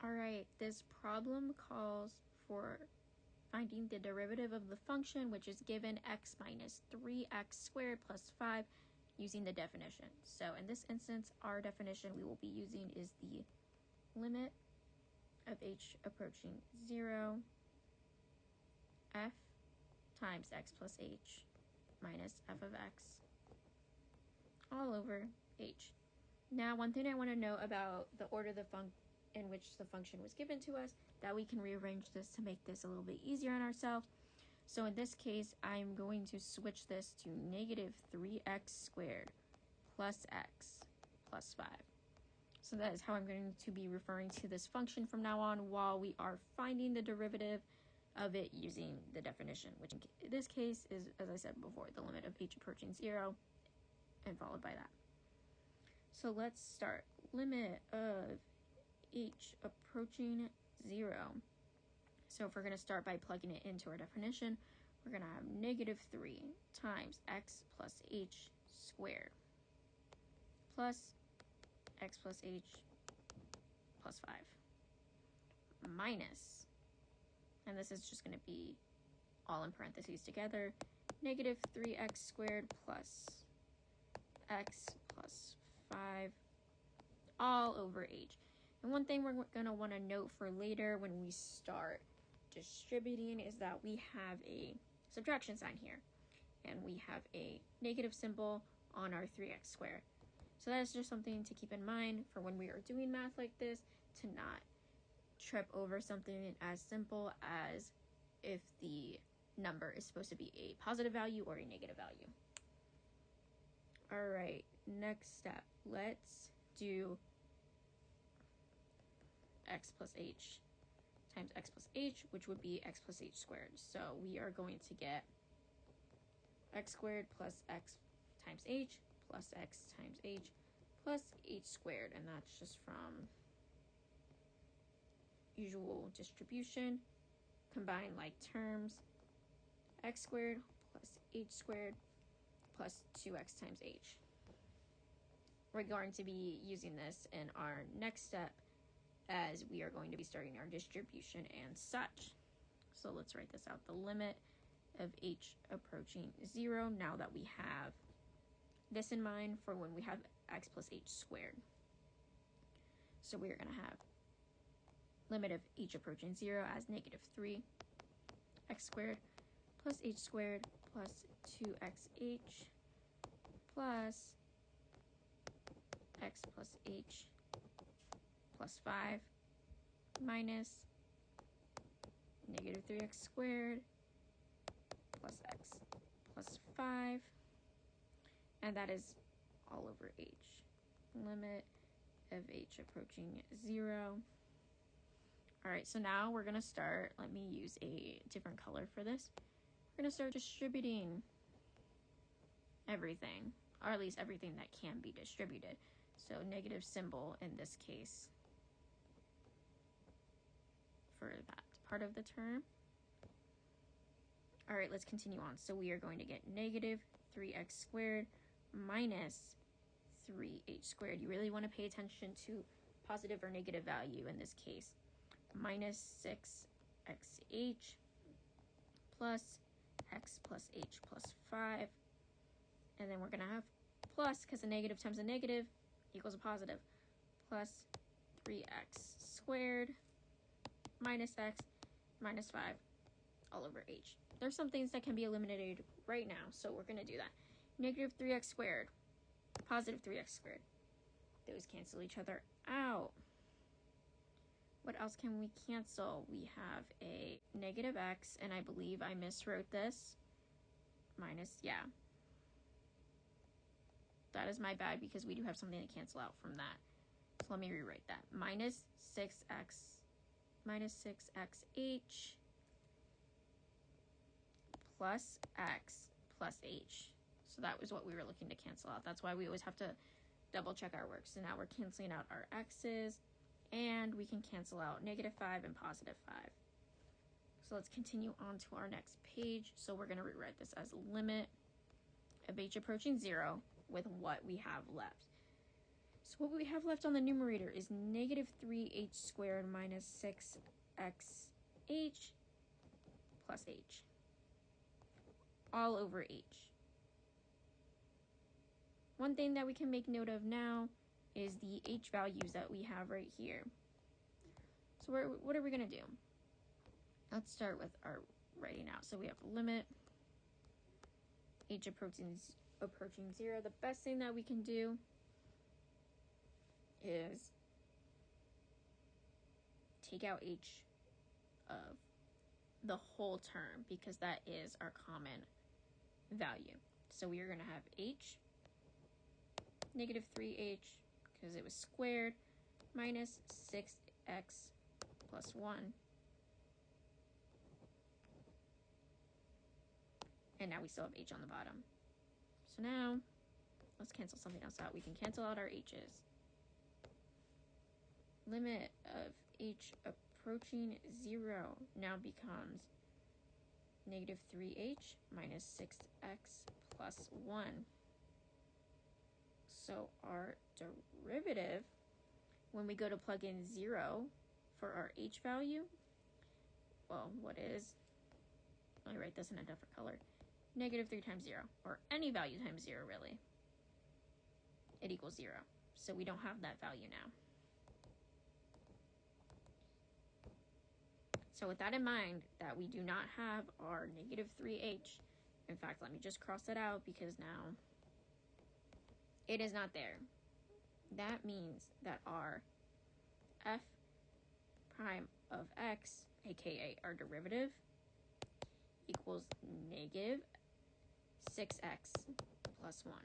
All right, this problem calls for finding the derivative of the function, which is given x minus 3x squared plus 5 using the definition. So in this instance, our definition we will be using is the limit of h approaching 0, f times x plus h minus f of x all over h. Now, one thing I want to know about the order in which the function was given to us, that we can rearrange this to make this a little bit easier on ourselves. So in this case, I'm going to switch this to negative 3x squared plus x plus 5. So that is how I'm going to be referring to this function from now on while we are finding the derivative of it using the definition, which in this case is, as I said before, the limit of h approaching 0 and followed by that. So let's start. Limit of h approaching 0. So if we're going to start by plugging it into our definition, we're going to have negative 3 times x plus h squared plus x plus h plus 5 minus, and this is just going to be all in parentheses together, negative 3x squared plus x plus 5 all over h. And one thing we're going to want to note for later when we start distributing is that we have a subtraction sign here, and we have a negative symbol on our 3x squared. So that is just something to keep in mind for when we are doing math like this, to not trip over something as simple as if the number is supposed to be a positive value or a negative value. All right, next step. Let's do x plus h times x plus h, which would be x plus h squared. So we are going to get x squared plus x times h plus x times h plus h squared, and that's just from usual distribution, combine like terms, x squared plus h squared plus 2x times h. We're going to be using this in our next step as we are going to be starting our distribution and such. So let's write this out. The limit of h approaching 0, now that we have this in mind for when we have x plus h squared. So we're going to have limit of h approaching 0 as negative 3 x squared plus h squared plus 2xh plus x plus h plus 5 minus negative 3x squared plus x plus 5, and that is all over h. Limit of h approaching 0. All right, so now we're going to start, let me use a different color for this. We're going to start distributing everything, or at least everything that can be distributed. So negative symbol in this case for that part of the term. All right, let's continue on. So we are going to get negative 3x squared minus 3h squared. You really want to pay attention to positive or negative value in this case. Minus 6xh plus x plus h plus 5. And then we're going to have plus, because a negative times a negative equals a positive, plus 3x squared minus x minus 5 all over h. There's some things that can be eliminated right now, so we're going to do that. Negative 3x squared, positive 3x squared. Those cancel each other out. What else can we cancel? We have a negative x, and I believe I miswrote this. Minus, yeah. That is my bad because we do have something to cancel out from that. So let me rewrite that. Minus 6xh plus x plus h. So that was what we were looking to cancel out. That's why we always have to double check our work. So now we're canceling out our x's, and we can cancel out negative 5 and positive 5. So let's continue on to our next page. So we're going to rewrite this as limit of h approaching 0 with what we have left. So what we have left on the numerator is negative 3h squared minus 6xh plus h, all over h. One thing that we can make note of now is the h values that we have right here. So what are we going to do? Let's start with our writing out. So we have limit h approaching 0. The best thing that we can do is take out h of the whole term, because that is our common value. So we are going to have h negative 3h, because it was squared, minus 6x plus 1. And now we still have h on the bottom. So now, let's cancel something else out. We can cancel out our h's. Limit of h approaching 0 now becomes negative 3h minus 6x plus 1. So our derivative, when we go to plug in 0 for our h value, well, what is, let me write this in a different color, negative 3 times 0, or any value times 0, really, it equals 0. So we don't have that value now. So with that in mind, that we do not have our negative 3h, in fact, let me just cross that out because now it is not there. That means that our f prime of x, aka our derivative, equals negative 6x plus 1.